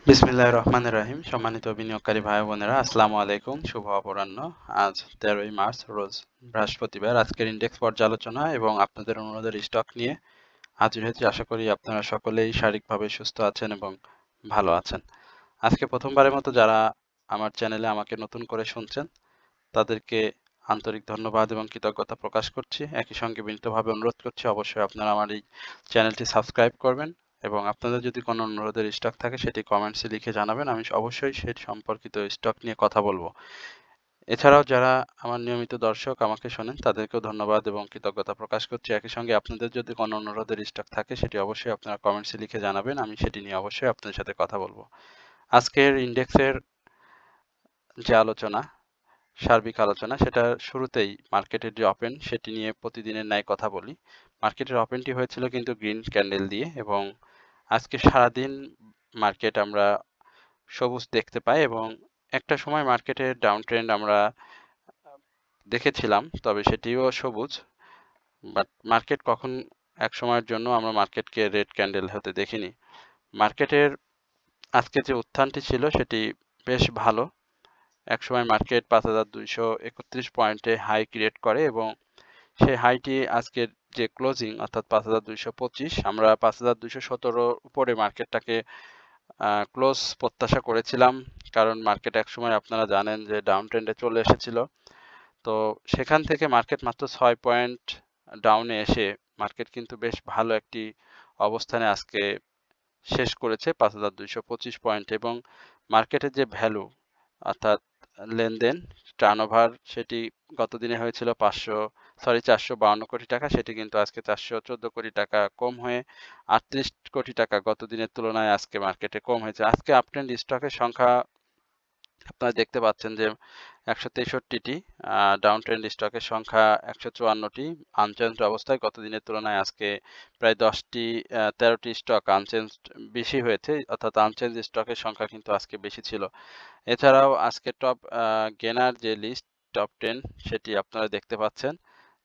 বিসমিল্লাহির রহমানির রহিম। সম্মানিত বিনিয়োগকারী ভাই বোনেরা, আসসালামু আলাইকুম। শুভ অপরাহ্ন। আজ 13ই মার্চ, রোজ বৃহস্পতিবার। আজকের ইন্ডেক্স পর্যালোচনা এবং আপনাদের অনুরোধের স্টক নিয়ে হাজির হয়েছি। আশা করি আপনারা সকলেই শারীরিকভাবে সুস্থ আছেন এবং ভালো আছেন। আজকে প্রথমবারের মতো যারা আমার চ্যানেলে আমাকে নতুন করে শুনছেন তাদেরকে আন্তরিক ধন্যবাদ এবং কৃতজ্ঞতা প্রকাশ করছি। একই সঙ্গে বিনীতভাবে অনুরোধ করছি অবশ্যই আপনারা আমার এই চ্যানেলটি সাবস্ক্রাইব করবেন এবং আপনাদের যদি কোনো অনুরোধের স্টক থাকে সেটি কমেন্টসে লিখে জানাবেন। আমি অবশ্যই সেই সম্পর্কিত স্টক নিয়ে কথা বলবো। এছাড়াও যারা আমার নিয়মিত দর্শক আমাকে শোনেন তাদেরকেও ধন্যবাদ এবং কৃতজ্ঞতা প্রকাশ করছি। একই সঙ্গে আপনাদের যদি কোনো অনুরোধের স্টক থাকে সেটি অবশ্যই আপনারা কমেন্টসে লিখে জানাবেন। আমি সেটি নিয়ে অবশ্যই আপনাদের সাথে কথা বলবো। আজকের ইন্ডেক্সের যে আলোচনা, সার্বিক আলোচনা, সেটা শুরুতেই মার্কেটের যে ওপেন সেটি নিয়ে প্রতিদিনের ন্যায় কথা বলি। মার্কেটের ওপেনটি হয়েছিল কিন্তু গ্রিন ক্যান্ডেল দিয়ে এবং আজকে সারাদিন মার্কেট আমরা সবুজ দেখতে পাই এবং একটা সময় মার্কেটের ডাউন ট্রেন্ড আমরা দেখেছিলাম, তবে সেটিও সবুজ। বাট মার্কেট কখন এক সময়ের জন্য আমরা মার্কেটকে রেড ক্যান্ডেল হতে দেখিনি। মার্কেটের আজকে যে উত্থানটি ছিল সেটি বেশ ভালো। একসময় মার্কেট 5231 পয়েন্টে হাই ক্রিয়েট করে এবং সেই হাইটি আজকের যে ক্লোজিং অর্থাৎ 5225, আমরা 5217 উপরে মার্কেটটাকে ক্লোজ প্রত্যাশা করেছিলাম, কারণ মার্কেট একসময় আপনারা জানেন যে ডাউন ট্রেন্ডে চলে এসেছিল। তো সেখান থেকে মার্কেট মাত্র 6 পয়েন্ট ডাউনে এসে মার্কেট কিন্তু বেশ ভালো একটি অবস্থানে আজকে শেষ করেছে 5225 পয়েন্ট এবং মার্কেটের যে ভ্যালু অর্থাৎ লেনদেন টার্নওভার সেটি গত দিনে হয়েছিল 452 কোটি টাকা, সেটি কিন্তু আজকে 414 কোটি টাকা কম হয়ে 38 কোটি টাকা গত দিনের তুলনায় আজকে মার্কেটে কম হয়েছে। আজকে আপ ট্রেন্ড স্টকের সংখ্যা আপনারা দেখতে পাচ্ছেন যে 163টি, ডাউন ট্রেন্ড স্টকের সংখ্যা 154টি। আনচেঞ্জ অবস্থায় গত দিনের তুলনায় আজকে প্রায় 13টি স্টক আনচেঞ্জ বেশি হয়েছে, অর্থাৎ আনচেঞ্জ স্টকের সংখ্যা কিন্তু আজকে বেশি ছিল। এছাড়াও আজকে টপ গেনার যে লিস্ট, টপ 10, সেটি আপনারা দেখতে পাচ্ছেন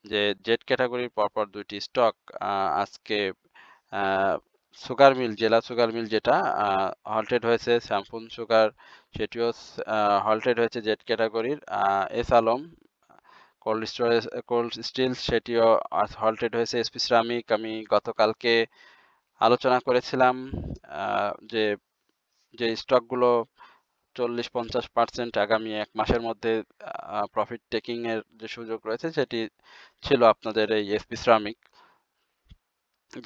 যে জেড ক্যাটাগরির পরপর দুইটি স্টক আজকে সুগার মিল, জেলা সুগার মিল যেটা হল্টেড হয়েছে, শ্যামপুন সুগার সেটিও হল্টেড হয়েছে জেড ক্যাটাগরির। S Alam cold storage, cold stills সেটিও হল্টেড হয়েছে। এসপি সিরামিক আমি গতকালকে আলোচনা করেছিলাম যে যে স্টকগুলো 40-50% আগামী এক মাসের মধ্যে প্রফিট টেকিং এর যে সুযোগ রয়েছে সেটি ছিল আপনাদের এই এসপি সিরামিক।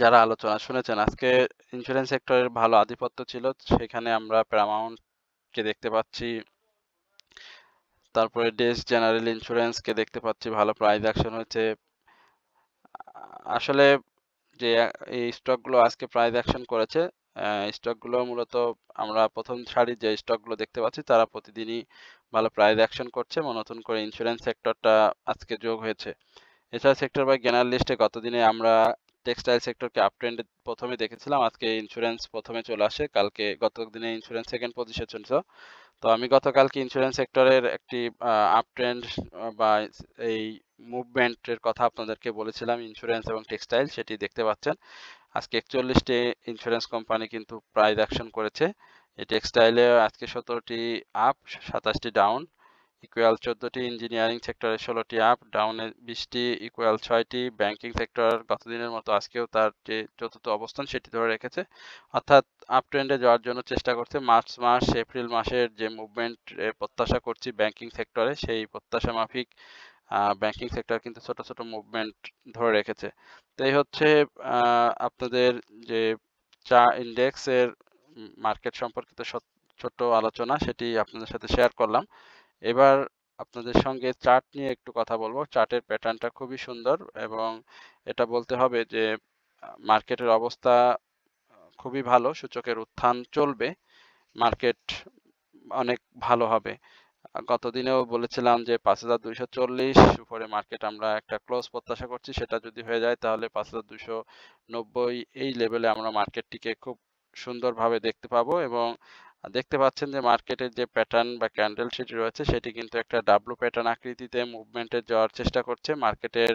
যারা আলোচনা শুনেছেন, আজকে ইন্স্যুরেন্স সেক্টরের ভালো আধিপত্য ছিল, সেখানে আমরা প্যারামাউন্ট কে দেখতে পাচ্ছি, তারপরে ডেস জেনারেল ইন্স্যুরেন্স কে দেখতে পাচ্ছি, ভালো প্রাইস অ্যাকশন হয়েছে। আসলে যে এই স্টকগুলো আজকে প্রাইস অ্যাকশন করেছে, স্টকগুলো মূলত আমরা প্রথম সারির যে স্টকগুলো দেখতে পাচ্ছি তারা প্রতিদিনই ভালো প্রাইস অ্যাকশন করছে এবং নতুন করে ইন্স্যুরেন্স সেক্টরটা আজকে যোগ হয়েছে। এছাড়া সেক্টর বাই গেনার লিস্টে গতদিনে আমরা টেক্সটাইল সেক্টরকে আপ ট্রেন্ডে প্রথমে দেখেছিলাম, আজকে ইন্স্যুরেন্স প্রথমে চলে আসে, কালকে গত দিনে ইন্স্যুরেন্স সেকেন্ড পজিশন ছিল। তো আমি গতকালকে ইন্স্যুরেন্স সেক্টরের একটি আপ ট্রেন্ড বা এই মুভমেন্টের কথা আপনাদেরকে বলেছিলাম, ইন্স্যুরেন্স এবং টেক্সটাইল, সেটি দেখতে পাচ্ছেন। আজকে 41টি ইন্স্যুরেন্স কোম্পানি কিন্তু প্রাইস অ্যাকশন করেছে। এই টেক্সটাইলে আজকে 17টি আপ, 27টি ডাউন, ইকুয়াল 14টি। ইঞ্জিনিয়ারিং সেক্টরে 16টি আপ, ডাউনে 20টি, ইকুয়াল 6টি। ব্যাংকিং সেক্টর গতদিনের মতো আজকেও তার যে চতুর্থ অবস্থান সেটি ধরে রেখেছে, অর্থাৎ আপ ট্রেন্ডে যাওয়ার জন্য চেষ্টা করছে। মার্চ মাস, এপ্রিল মাসের যে মুভমেন্ট প্রত্যাশা করছি ব্যাংকিং সেক্টরে, সেই প্রত্যাশা মাফিক ব্যাংকিং সেক্টর কিন্তু ছোট ছোট মুভমেন্ট ধরে রেখেছে। তো এই হচ্ছে আপনাদের যে চা ইন্ডেক্সের মার্কেট সম্পর্কিত ছোট্ট আলোচনা, সেটি আপনাদের সাথে শেয়ার করলাম। এবার আপনাদের সঙ্গে চার্ট নিয়ে একটু কথা বলবো। চার্টের প্যাটার্নটা খুবই সুন্দর এবং এটা বলতে হবে যে মার্কেটের অবস্থা খুবই ভালো, সূচকের উত্থান চলবে, মার্কেট অনেক ভালো হবে। গত দিনেও বলেছিলাম যে 5240 উপরে মার্কেট আমরা একটা ক্লোজ প্রত্যাশা করছি, সেটা যদি হয়ে যায় তাহলে 5290 এই লেভেলে আমরা মার্কেটটিকে খুব সুন্দরভাবে দেখতে পাবো এবং দেখতে পাচ্ছেন যে মার্কেটের যে প্যাটার্ন বা ক্যান্ডেল সেটি রয়েছে সেটি কিন্তু একটা ডাব্লু প্যাটার্ন আকৃতিতে মুভমেন্টে যাওয়ার চেষ্টা করছে। মার্কেটের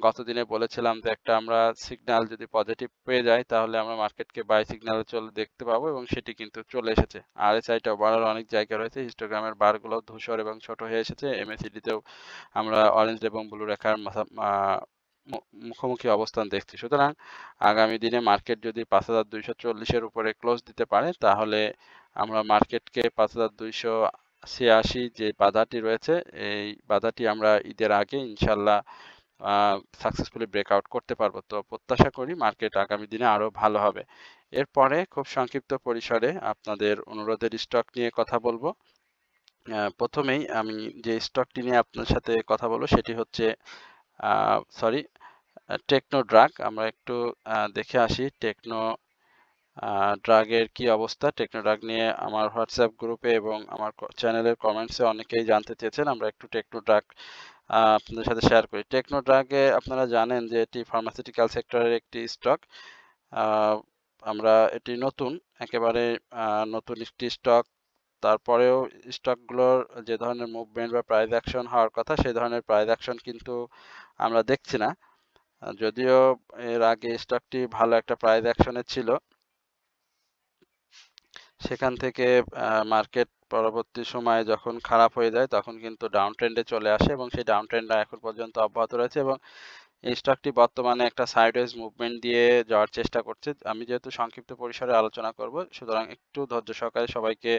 গতদিনে বলেছিলাম যে একটা আমরা সিগন্যাল যদি পজিটিভ পেয়ে যাই তাহলে আমরা মার্কেটকে বাই সিগন্যালে চলে দেখতে পাবো এবং সেটি কিন্তু চলে এসেছে। আরএসআইটা বাড়ার অনেক জায়গা রয়েছে, হিস্টোগ্রামের বারগুলো ধূসর এবং ছোট হয়ে এসেছে। এমএসিডিতেও আমরা অরেঞ্জ এবং ব্লু রেখার মুখোমুখি অবস্থান দেখছি। সুতরাং আগামী দিনে মার্কেট যদি 5240 এর উপরে ক্লোজ দিতে পারে তাহলে আমরা মার্কেটকে 5286 যে বাধাটি রয়েছে এই বাধাটি আমরা ঈদের আগে ইনশাল্লাহ সাকসেসফুলি ব্রেকআউট করতে পারবো। তো প্রত্যাশা করি মার্কেট আগামী দিনে আরো ভালো হবে। এরপরে খুব সংক্ষিপ্ত পরিসরে আপনাদের অনুরোধের স্টক নিয়ে কথা বলবো। প্রথমেই আমি যে স্টকটি নিয়ে আপনার সাথে কথা বলবো সেটি হচ্ছে টেকনো ড্রাগ। আমরা একটু দেখে আসি টেকনো ড্রাগের কি অবস্থা। টেকনো ড্রাগ নিয়ে আমার হোয়াটসঅ্যাপ গ্রুপে এবং আমার চ্যানেলের কমেন্টসে অনেকেই জানতে চেয়েছেন। আমরা একটু টেকনো ড্রাগ আপনাদের সাথে শেয়ার করি। টেকনো ড্রাগে আপনারা জানেন যে এটি ফার্মাসিউটিক্যাল সেক্টরের একটি স্টক। আমরা এটি নতুন, একেবারে নতুন একটি স্টক। তারপরেও স্টকগুলোর যে ধরনের মুভমেন্ট বা প্রাইস অ্যাকশন হওয়ার কথা সেই ধরনের প্রাইস অ্যাকশন কিন্তু আমরা দেখছি না। যদিও এর আগে স্টকটি ভালো একটা প্রাইস অ্যাকশনে ছিল, সেখান থেকে মার্কেট পরবর্তী সময়ে যখন খারাপ হয়ে যায় তখন কিন্তু ডাউন ট্রেন্ডে চলে আসে এবং সেই ডাউন ট্রেন্ডটা এখন পর্যন্ত অব্যাহত রয়েছে এবং এই স্টকটি বর্তমানে একটা সাইডওয়েজ মুভমেন্ট দিয়ে যাওয়ার চেষ্টা করছে। আমি যেহেতু সংক্ষিপ্ত পরিসরে আলোচনা করব সুতরাং একটু ধৈর্য সহকারে সবাইকে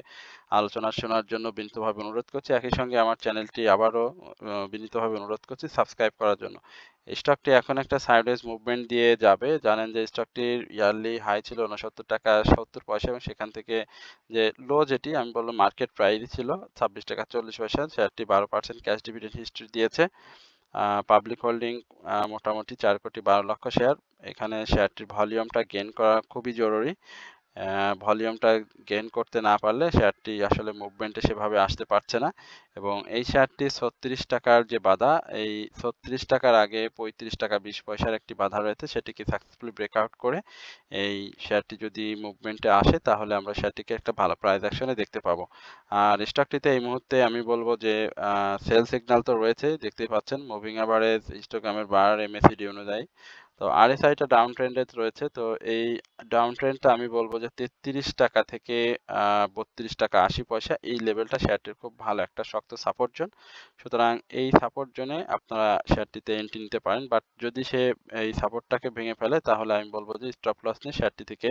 আলোচনা শোনার জন্য বিনীতভাবে অনুরোধ করছি। একই সঙ্গে আমার চ্যানেলটি আবারও বিনীতভাবে অনুরোধ করছি সাবস্ক্রাইব করার জন্য। স্টকটি এখন একটা সাইডওয়েজ মুভমেন্ট দিয়ে যাবে। জানেন যে স্টকটির ইয়ারলি হাই ছিল 69 টাকা 70 পয়সা এবং সেখান থেকে যে লো যেটি আমি বললাম মার্কেট প্রাইস ছিল 26 টাকা 40 পয়সা। শেয়ারটি 12% ক্যাশ ডিভিডেন্ড হিস্ট্রি দিয়েছে। পাবলিক হোল্ডিং মোটামুটি 4,12,00,000 শেয়ার। এখানে শেয়ারটির ভলিউমটা গেইন করা খুবই জরুরি। ভলিউমটা গেইন করতে না পারলে শেয়ারটি আসলে মুভমেন্টে সেভাবে আসতে পারছে না এবং এই শেয়ারটি 36 টাকার যে বাধা, এই 36 টাকার আগে 35 টাকা 20 পয়সার একটি বাধা রয়েছে, সেটিকে সাকসেসফুলি ব্রেকআউট করে এই শেয়ারটি যদি মুভমেন্টে আসে তাহলে আমরা শেয়ারটিকে একটা ভালো প্রাইস অ্যাকশনে দেখতে পাবো। আর স্টকটিতে এই মুহূর্তে আমি বলবো যে সেল সিগন্যাল তো রয়েছে, দেখতেই পাচ্ছেন মুভিং অ্যাভারেজ, হিস্টোগ্রামের বার, এমএসিডি অনুযায়ী। তো আরএসআইটা ডাউন ট্রেন্ডে রয়েছে। তো এই ডাউন ট্রেন্ডটা আমি বলবো যে 33 টাকা থেকে 32 টাকা 80 পয়সা এই লেভেলটা শেয়ারটির খুব ভালো একটা শক্ত সাপোর্ট জোন। সুতরাং এই সাপোর্ট জোনে আপনারা শেয়ারটিতে এন্ট্রি নিতে পারেন, বাট যদি সে এই সাপোর্টটাকে ভেঙে ফেলে তাহলে আমি বলবো যে স্টপ লস নিয়ে শেয়ারটি থেকে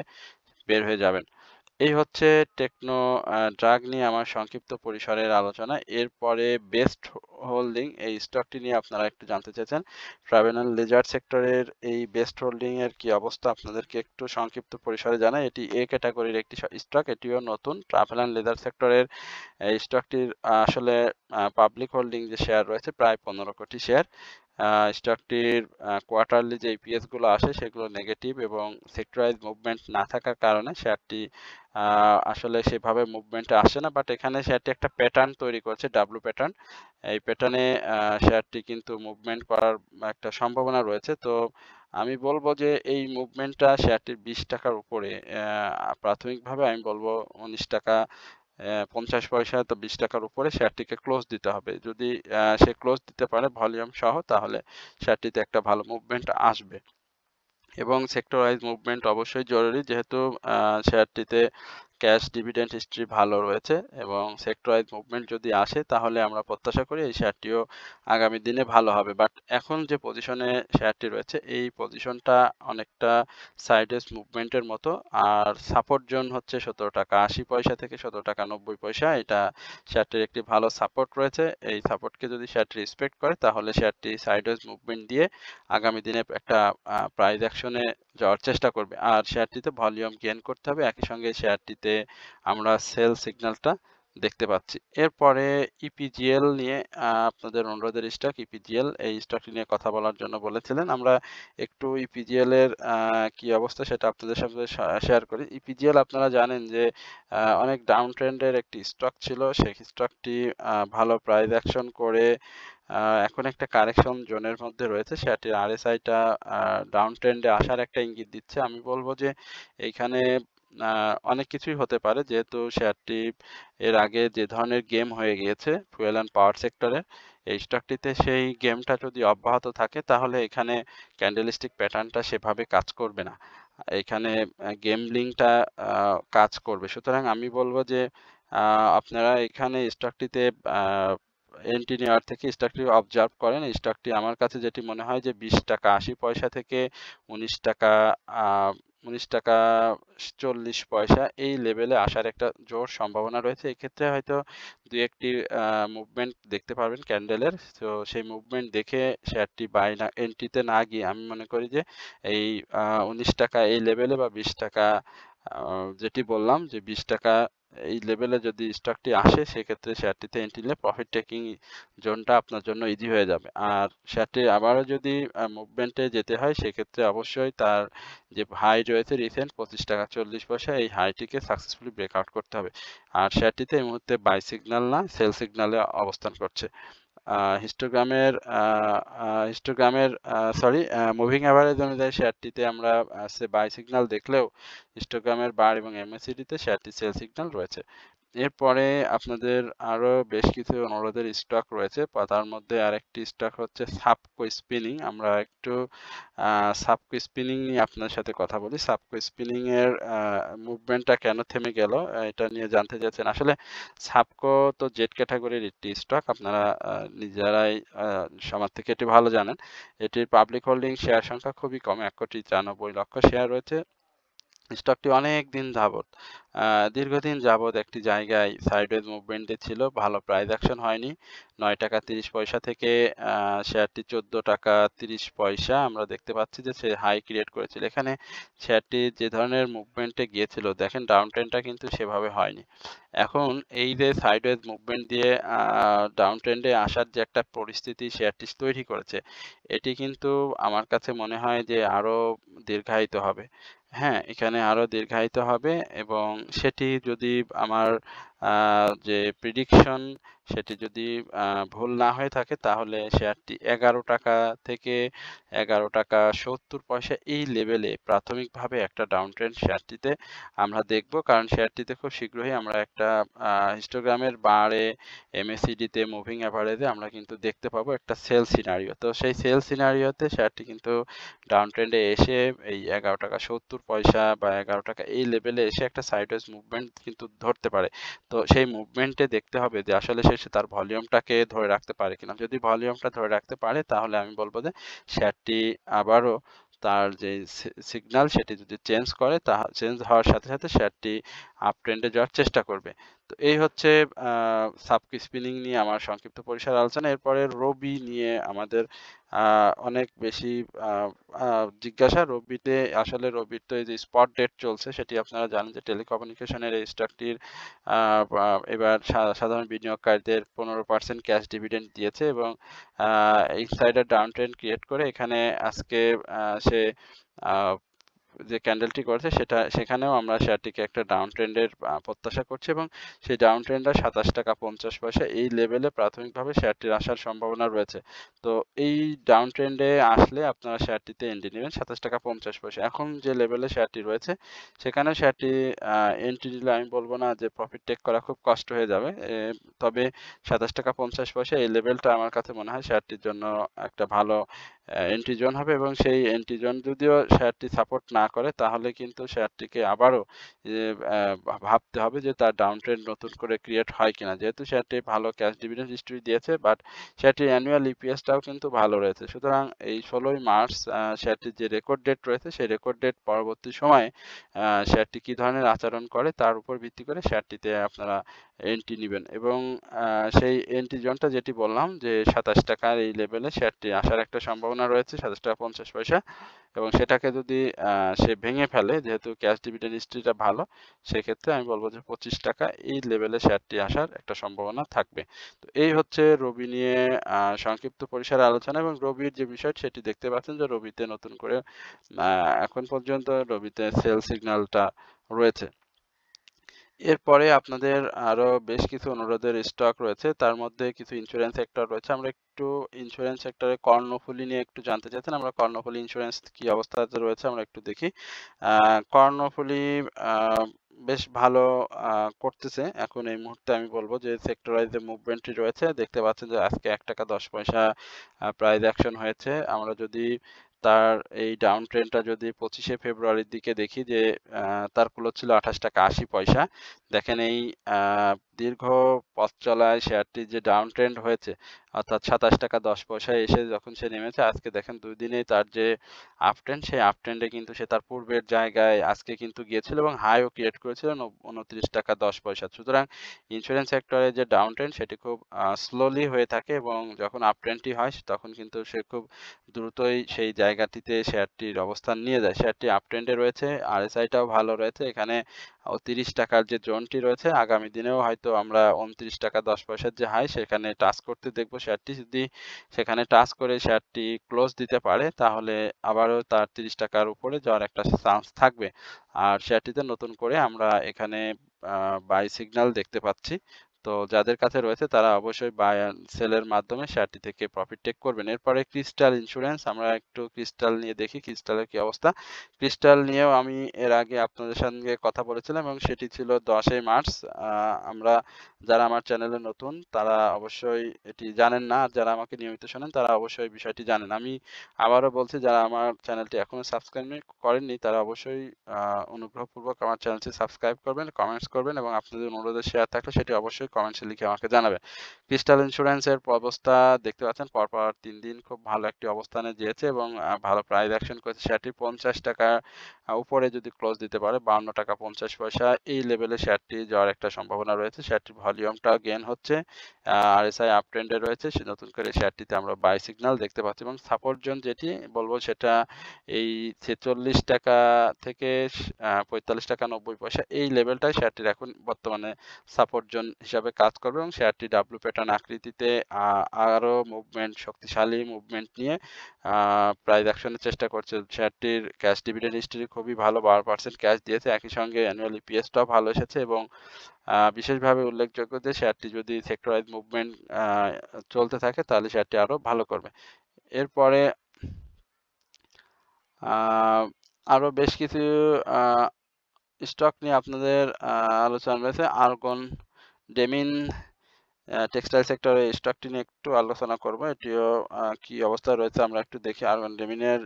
বের হয়ে যাবেন। এই হচ্ছে টেকনো ড্রাগ নিয়ে আমার সংক্ষিপ্ত পরিসরের আলোচনা। এরপরে বেস্ট হোল্ডিং এই স্টকটি নিয়ে আপনারা একটু জানতে চেয়েছেন। ট্রাভেল অ্যান্ড লেজার সেক্টরের এই বেস্ট হোল্ডিং এর কি অবস্থা আপনাদেরকে একটু সংক্ষিপ্ত পরিসরে জানাই। এটি এ ক্যাটাগরির একটি স্টক, এটিও নতুন। ট্রাভেল অ্যান্ড লেজার সেক্টরের এই স্টকটির আসলে পাবলিক হোল্ডিং যে শেয়ার রয়েছে প্রায় 15 কোটি শেয়ার। স্টকটির কোয়ার্টারলি যে ইপিএস গুলো আসে সেগুলো নেগেটিভ এবং সেক্টরাইজ মুভমেন্ট না থাকার কারণে শেয়ারটি আসলে সেভাবে মুভমেন্টে আসে না, বাট এখানে শেয়ারটি একটা প্যাটার্ন তৈরি করছে, ডাব্লু প্যাটার্ন। এই প্যাটার্নে শেয়ারটি কিন্তু মুভমেন্ট করার একটা সম্ভাবনা রয়েছে। তো আমি বলবো যে এই মুভমেন্টটা শেয়ারটির 20 টাকার উপরে, প্রাথমিকভাবে আমি বলবো 19 টাকা 50 পয়সা, তো 20 টাকার উপরে শেয়ারটিকে ক্লোজ দিতে হবে। যদি সে ক্লোজ দিতে পারে ভলিউম সহ তাহলে শেয়ারটিতে একটা ভালো মুভমেন্ট আসবে এবং সেক্টর ওয়াইজ মুভমেন্ট অবশ্যই জরুরি, যেহেতু শেয়ারটিতে ক্যাশ ডিভিডেন্ড হিস্ট্রি ভালো রয়েছে এবং সেক্টর ওয়াইজ মুভমেন্ট যদি আসে তাহলে আমরা প্রত্যাশা করি এই শেয়ারটিও আগামী দিনে ভালো হবে। বাট এখন যে পজিশনে শেয়ারটি রয়েছে এই পজিশনটা অনেকটা সাইডওয়েজ মুভমেন্টের মতো, আর সাপোর্ট জোন হচ্ছে 17 টাকা 80 পয়সা থেকে 17 টাকা 90 পয়সা। এটা শেয়ারটির একটি ভালো সাপোর্ট রয়েছে। এই সাপোর্টকে যদি শেয়ারটি রেসপেক্ট করে তাহলে শেয়ারটি সাইডওয়েজ মুভমেন্ট দিয়ে আগামী দিনে একটা প্রাইস অ্যাকশনে যাওয়ার চেষ্টা করবে। আর শেয়ারটিতে ভলিউম গেইন করতে হবে, একই সঙ্গে শেয়ারটিতে আমরা সেল সিগন্যালটা দেখতে পাচ্ছি। এরপরে ইপিজিএল নিয়ে আপনাদের অনুরোধের স্টক ইপিজিএল, এই স্টকটি নিয়ে কথা বলার জন্য বলেছিলেন। আমরা একটু ইপিজিএল এর কি অবস্থা সেটা আপনাদের সঙ্গে শেয়ার করি। ইপিজিএল আপনারা জানেন যে অনেক ডাউন ট্রেন্ডের একটি স্টক ছিল, সেই স্টকটি ভালো প্রাইস অ্যাকশন করে এখন একটা কারেকশন জোনের মধ্যে রয়েছে। শেয়ারটির আরএসআইটা ডাউন ট্রেন্ডে আসার একটা ইঙ্গিত দিচ্ছে। আমি বলবো যে এইখানে অনেক কিছুই হতে পারে, যেহেতু শেয়ারটি এর আগে যে ধরনের গেম হয়ে গিয়েছে ফুয়েল অ্যান্ড পাওয়ার সেক্টরে, এই স্টকটিতে সেই গেমটা যদি অব্যাহত থাকে তাহলে এখানে ক্যান্ডেলস্টিক প্যাটার্নটা সেভাবে কাজ করবে না, এখানে গেমলিংটা কাজ করবে। সুতরাং আমি বলবো যে আপনারা এখানে স্টকটিতে এন্ট্রি নেওয়ার থেকে স্টকটি অবজার্ভ করেন। স্টকটি আমার কাছে যেটি মনে হয় যে 20 টাকা 80 পয়সা থেকে 19 টাকা 19 টাকা 40 পয়সা এই লেভেলে আসার একটা জোর সম্ভাবনা রয়েছে। এক্ষেত্রে হয়তো দু একটি মুভমেন্ট দেখতে পারবেন ক্যান্ডেলের। তো সেই মুভমেন্ট দেখে শেয়ারটি বাই না এন্ট্রিতে না গিয়ে আমি মনে করি যে এই 19 টাকা এই লেভেলে বা 20 টাকা যেটি বললাম যে 20 টাকা এই লেভেলে যদি স্টকটি আসে সেক্ষেত্রে শেয়ারটিতে এন্ট্রি নিলে প্রফিট টেকিং জোনটা আপনার জন্য ইজি হয়ে যাবে। আর শেয়ারটি আবারও যদি মুভমেন্টে যেতে হয় সেক্ষেত্রে অবশ্যই তার যে হাই রয়েছে রিসেন্ট 25 টাকা 40 পয়সা, এই হাইটিকে সাকসেসফুলি ব্রেকআউট করতে হবে। আর শেয়ারটিতে এই মুহূর্তে বাই সিগন্যাল না সেল সিগন্যালে অবস্থান করছে। হিস্টোগ্রামের সরি মুভিং অ্যাভারেজ অনুযায়ী শেয়ারটিতে আমরা বাই সিগন্যাল দেখলেও হিস্টোগ্রামের বার এবং এমএসিডিতে শেয়ারটি সেল সিগন্যাল রয়েছে। এরপরে আপনাদের আরো বেশ কিছু অনুরোধের স্টক রয়েছে, তার মধ্যে আরেকটি স্টক হচ্ছে সাবকো স্পিনিং। আমরা একটু সাবকো স্পিনিং নিয়ে আপনার সাথে কথা বলি। সাবকো স্পিনিং এর মুভমেন্টটা কেন থেমে গেল এটা নিয়ে জানতে চাচ্ছেন। আসলে সাবকো তো জেড ক্যাটাগরির একটি স্টক, আপনারা নিজেরাই সমাজ থেকে এটি ভালো জানেন। এটির পাবলিক হোল্ডিং শেয়ার সংখ্যা খুবই কম, 1,93,00,000 শেয়ার রয়েছে। স্টকটি অনেক দিন যাবত দীর্ঘদিন যাবত একটি জায়গায় সাইডওয়েজ মুভমেন্টে ছিল, ভালো প্রাইস অ্যাকশন হয়নি। 9 টাকা 30 পয়সা থেকে শেয়ারটি 14 টাকা 30 পয়সা আমরা দেখতে পাচ্ছি যে সে হাই ক্রিয়েট করেছিল। এখানে শেয়ারটি যে ধরনের মুভমেন্টে গিয়েছিল দেখেন ডাউন ট্রেন্ডটা কিন্তু সেভাবে হয়নি। এখন এই যে সাইডওয়েজ মুভমেন্ট দিয়ে ডাউন ট্রেন্ডে আসার যে একটা পরিস্থিতি শেয়ারটি তৈরি করেছে, এটি কিন্তু আমার কাছে মনে হয় যে আরো দীর্ঘায়িত হবে। হ্যাঁ, এখানে আরো দীর্ঘায়িত হবে এবং সেটি যদি আমার যে প্রিডিকশন সেটি যদি ভুল না হয়ে থাকে তাহলে শেয়ারটি 11 টাকা থেকে 11 টাকা 70 পয়সা এই লেভেলে প্রাথমিকভাবে একটা ডাউন ট্রেন্ড শেয়ারটিতে আমরা দেখব, কারণ শেয়ারটিতে খুব শীঘ্রই আমরা একটা হিস্টোগ্রামের বারে এমএসিডিতে মুভিং অ্যাভারেজে আমরা কিন্তু দেখতে পাবো একটা সেল সিনারিও। তো সেই সেল সিনারিওতে শেয়ারটি কিন্তু ডাউন ট্রেন্ডে এসে এই 11 টাকা 70 পয়সা বা 11 টাকা এই লেভেলে এসে একটা সাইডওয়েজ মুভমেন্ট কিন্তু ধরতে পারে। তো সেই মুভমেন্টে দেখতে হবে যে আসলে সে তার ভলিউমটাকে ধরে রাখতে পারে কিনা। যদি ভলিউমটা ধরে রাখতে পারে তাহলে আমি বলবো যে শেয়ারটি আবারও তার যে সিগন্যাল সেটি যদি চেঞ্জ করে চেঞ্জ হওয়ার সাথে সাথে শেয়ারটি আপ ট্রেন্ডে যাওয়ার চেষ্টা করবে। তো এই হচ্ছে সাবকো স্পিনিং নিয়ে আমার সংক্ষিপ্ত পরিসর আলোচনা। এরপরে রবি নিয়ে আমাদের অনেক বেশি জিজ্ঞাসা। রবিতে আসলে রবির তো এই যে স্পট ডেট চলছে সেটি আপনারা জানেন যে টেলিকমিউনিকেশনের এই স্টকটির এবার সাধারণ বিনিয়োগকারীদের 15% ক্যাশ ডিভিডেন্ড দিয়েছে এবং ইনসাইডার ডাউন ট্রেন্ড ক্রিয়েট করে এখানে আজকে সে যে ক্যান্ডেলটি করেছে সেখানেও আমরা শেয়ারটিকে একটা ডাউন ট্রেন্ডের প্রত্যাশা করছি এবং সেই ডাউন ট্রেন্ডটা 27 টাকা 50 পয়সা এই লেভেলে প্রাথমিকভাবে শেয়ারটির আসার সম্ভাবনা রয়েছে। তো এই ডাউন ট্রেন্ডে আসলে আপনারা শেয়ারটিতে এন্ট্রি নেবেন 27 টাকা 50 পয়সা। এখন যে লেভেলে শেয়ারটি রয়েছে সেখানে শেয়ারটি এন্ট্রি নিলে আমি বলবো না যে প্রফিট টেক করা খুব কষ্ট হয়ে যাবে, তবে 27 টাকা 50 পয়সা এই লেভেলটা আমার কাছে মনে হয় শেয়ারটির জন্য একটা ভালো এন্ট্রি জোন হবে এবং সেই এন্ট্রি জোন যদিও শেয়ারটি সাপোর্ট না করে তাহলে কিন্তু শেয়ারটিকে আবারও ভাবতে হবে যে তার ডাউন ট্রেন্ড নতুন করে ক্রিয়েট হয় কিনা। যেহেতু শেয়ারটি ভালো ক্যাশ ডিভিডেন্ড হিস্ট্রি দিয়েছে বাট শেয়ারটির অ্যানুয়াল ইপিএসটাও কিন্তু ভালো রয়েছে। সুতরাং এই 16ই মার্চ শেয়ারটির যে রেকর্ড ডেট রয়েছে সেই রেকর্ড ডেট পরবর্তী সময়ে শেয়ারটি কি ধরনের আচরণ করে তার উপর ভিত্তি করে শেয়ারটিতে আপনারা এন্ট্রি নেবেন এবং সেই এন্ট্রি জোনটা যেটি বললাম যে 27 টাকার এই লেভেলে শেয়ারটি আসার একটা সম্ভাবনা রয়েছে 27 টাকা 50 পয়সা এবং সেটাকে যদি সে ভেঙে ফেলে যেহেতু ক্যাশ ডিভিডেন্ড হিস্ট্রিটা ভালো সেক্ষেত্রে আমি বলবো যে 25 টাকা এই লেভেলে শেয়ারটি আসার একটা সম্ভাবনা থাকবে। তো এই হচ্ছে রবি নিয়ে সংক্ষিপ্ত পরিসরে আলোচনা এবং রবির যে বিষয় সেটি দেখতে পাচ্ছেন যে রবিতে নতুন করে এখন পর্যন্ত রবিতে সেল সিগন্যালটা রয়েছে। এরপরে আপনাদের আরো বেশ কিছু অনুরোধের স্টক রয়েছে। তার মধ্যে কিছু ইন্স্যুরেন্স সেক্টর রয়েছে। আমরা একটু ইন্স্যুরেন্স সেক্টরে কর্ণফুলী নিয়ে একটু জানতে চাচ্ছেন। আমরা কর্ণফুলী ইন্স্যুরেন্স কি অবস্থাতে রয়েছে আমরা একটু দেখি। কর্ণফুলী আ বেশ ভালো আ করতেছে। এখন এই মুহূর্তে আমি বলব যে সেক্টর ওয়াইজ যে মুভমেন্টটি রয়েছে দেখতে পাচ্ছেন যে আজকে ৳১.১০ প্রাইস অ্যাকশন হয়েছে। আমরা যদি তার এই ডাউন ট্রেন্ডটা যদি ২৫শে ফেব্রুয়ারির দিকে দেখি যে আ তার ক্লোজ ছিল ৳২৮.৮০। দেখেন এই আ দীর্ঘ পথ চলায় শেয়ারটির যে ডাউন ট্রেন্ড হয়েছে অর্থাৎ ৳২৭.১০ এসে যখন সে নেমেছে আজকে দেখেন ২ দিনেই তার যে আপ ট্রেন্ড সেই আপ ট্রেন্ডে কিন্তু সে তার পূর্বের জায়গায় আজকে কিন্তু গিয়েছিল এবং হাইও ক্রিয়েট করেছিল ৳২৯.১০। সুতরাং ইন্স্যুরেন্স সেক্টরে যে ডাউন ট্রেন্ড সেটি খুব স্লোলি হয়ে থাকে এবং যখন আপ ট্রেন্ডটি হয় তখন কিন্তু সে খুব দ্রুতই সেই জায়গাটিতে শেয়ারটির অবস্থান নিয়ে যায়। শেয়ারটি আপ ট্রেন্ডে রয়েছে, আরএসআইটাও ভালো রয়েছে। এখানে ৳৩০ যে জোনটি রয়েছে আগামী দিনেও হয়তো আমরা ৳২৯.১০ যে হাই সেখানে টাচ করতে দেখব। শেয়ারটি যদি সেখানে টাচ করে শেয়ারটি ক্লোজ দিতে পারে তাহলে আবারও তার ৳৩০ র উপরে যাওয়ার একটা চান্স থাকবে। আর শেয়ারটিতে নতুন করে আমরা এখানে বাই সিগন্যাল দেখতে পাচ্ছি। তো যাদের কাছে রয়েছে তারা অবশ্যই বাই অ্যান্ড সেল এর মাধ্যমে শেয়ারটি থেকে প্রফিট টেক করবেন। এরপরে ক্রিস্টাল ইন্স্যুরেন্স আমরা একটু ক্রিস্টাল নিয়ে দেখি ক্রিস্টালের কি অবস্থা। ক্রিস্টাল নিয়েও আমি এর আগে আপনাদের সঙ্গে কথা বলেছিলাম এবং সেটি ছিল ১০ই মার্চ। আ আমরা যারা আমার চ্যানেলে নতুন তারা অবশ্যই এটি জানেন না। আর যারা আমাকে নিয়মিত শোনেন তারা অবশ্যই বিষয়টি জানেন। আমি আবারও বলছি যারা আমার চ্যানেলটি এখনো সাবস্ক্রাইব করেননি তারা অবশ্যই অনুগ্রহপূর্বক আমার চ্যানেলটি সাবস্ক্রাইব করবেন, কমেন্টস করবেন এবং আপনাদের অনুরোধে শেয়ার থাকলে সেটি অবশ্যই কমেন্টসে লিখে আমাকে জানাবেন। ক্রিস্টাল ইন্স্যুরেন্সের অবস্থা দেখতে পাচ্ছেন পরপর ৩ দিন খুব ভালো একটি অবস্থানে যেয়েছে এবং ভালো প্রাইস অ্যাকশন করেছে। শেয়ারটি ৳৫০ উপরে যদি ক্লোজ দিতে পারে ৳৫২.৫০ এই লেভেলে শেয়ারটি যাওয়ার একটা সম্ভাবনা রয়েছে। শেয়ারটির ভলিউমটা গেইন হচ্ছে। আরএসআই আপ ট্রেন্ডে রয়েছে। সে নতুন করে শেয়ারটিতে আমরা বাই সিগন্যাল দেখতে পাচ্ছি এবং সাপোর্ট জোন যেটি বলব সেটা এই ৳৪৬ থেকে ৳৪৫.৯০ এই লেভেলটাই শেয়ারটির এখন বর্তমানে সাপোর্ট জোন হিসাবে কাজ করবে এবং শেয়ারটি ডাব্লু প্যাটার্ন আকৃতিতে আরো মুভমেন্ট শক্তিশালী মুভমেন্ট নিয়ে আ প্রাইস অ্যাকশনের চেষ্টা করছে। শেয়ারটির ক্যাশ ডিভিডেন্ড হিস্টরি খুবই ভালো ১২% ক্যাশ দিয়েছে। একই সঙ্গে অ্যানুয়াল ইপিএসটাও ভালো এসেছে এবং বিশেষভাবে উল্লেখযোগ্য যে শেয়ারটি যদি সেক্টর ওয়াইজ মুভমেন্ট চলতে থাকে তাহলে শেয়ারটি আরো ভালো করবে। এরপরে আ আরো বেশ কিছু আ স্টক নিয়ে আপনাদের আলোচনা রয়েছে। আর্গন, ডেমিন টেক্সটাইল সেক্টরে এই স্টকটি নিয়ে একটু আলোচনা করব। এটিও কি অবস্থায় রয়েছে আমরা একটু দেখি। আর্গন ডেমিনের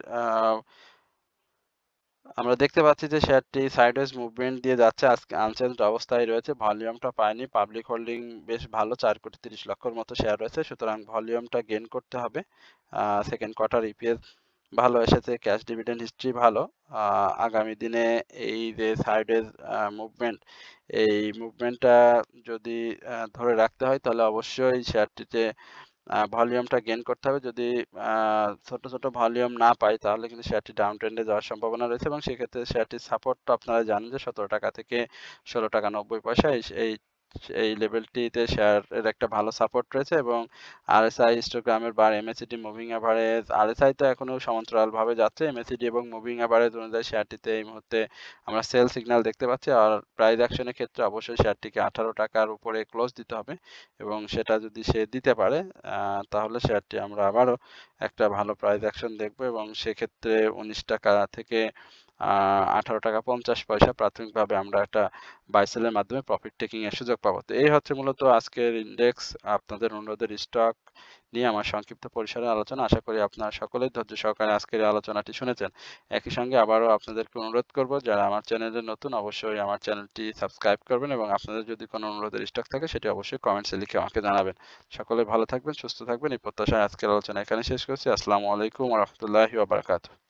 আমরা দেখতে পাচ্ছি যে শেয়ারটি সাইডওয়েজ মুভমেন্ট দিয়ে যাচ্ছে। আজকে আনচেঞ্জড অবস্থায় রয়েছে। ভলিউমটা পায়নি। পাবলিক হোল্ডিং বেশ ভালো ৪,৩০,০০,০০০ মতো শেয়ার রয়েছে। সুতরাং ভলিউমটা গেইন করতে হবে। সেকেন্ড কোয়ার্টার ইপিএস ভালো এসেছে। ক্যাশ ডিভিডেন্ড হিস্ট্রি ভালো। আগামী দিনে এই যে সাইডওয়েজ মুভমেন্ট, এই মুভমেন্টটা যদি ধরে রাখতে হয় তাহলে অবশ্যই শেয়ারটিতে ভলিউমটা গেইন করতে হবে। যদি আ ছোট ভলিউম না পাই তাহলে কিন্তু শেয়ারটি ডাউন ট্রেন্ডে যাওয়ার সম্ভাবনা রয়েছে এবং সেক্ষেত্রে শেয়ারটির সাপোর্ট তো আপনারা জানেন যে ৳১৭ থেকে ৳১৬.৯০ এই লেভেলটিতে শেয়ারের একটা ভালো সাপোর্ট রয়েছে এবং আরএসআই, হিস্টোগ্রামের বার, এমএসিডি মুভিং এভারেজ, আরএসআই তো এখনো সমান্তরালভাবে যাচ্ছে। এমএসিডি এবং মুভিং এভারেজ অনুযায়ী শেয়ারটিতে এই মুহূর্তে আমরা সেল সিগন্যাল দেখতে পাচ্ছি। আর প্রাইস অ্যাকশনের ক্ষেত্রে অবশ্যই শেয়ারটিকে ৳১৮ র উপরে ক্লোজ দিতে হবে এবং সেটা যদি সে দিতে পারে তাহলে শেয়ারটি আমরা আবারও একটা ভালো প্রাইস অ্যাকশন দেখব এবং সেক্ষেত্রে ৳১৯ থেকে ৳18.৫০ প্রাথমিকভাবে আমরা একটা বাই সেলের মাধ্যমে প্রফিট টেকিং এর সুযোগ পাবো। তো এই হচ্ছে মূলত আজকের ইনডেক্স আপনাদের অনুরোধের স্টক নিয়ে আমার সংক্ষিপ্ত পরিসরের আলোচনা। আশা করি আপনারা সকলেই ধৈর্য সহকারে আজকের এই আলোচনাটি শুনেছেন। একই সঙ্গে আবারও আপনাদেরকে অনুরোধ করব যারা আমার চ্যানেলে নতুন অবশ্যই আমার চ্যানেলটি সাবস্ক্রাইব করবেন এবং আপনাদের যদি কোনো অনুরোধের স্টক থাকে সেটি অবশ্যই কমেন্টসে লিখে আমাকে জানাবেন। সকলে ভালো থাকবেন, সুস্থ থাকবেন এই প্রত্যাশায় আজকের আলোচনা এখানে শেষ করছি। আসসালামু আলাইকুম ওয়া রাহমাতুল্লাহি ওয়া বারাকাতুহু।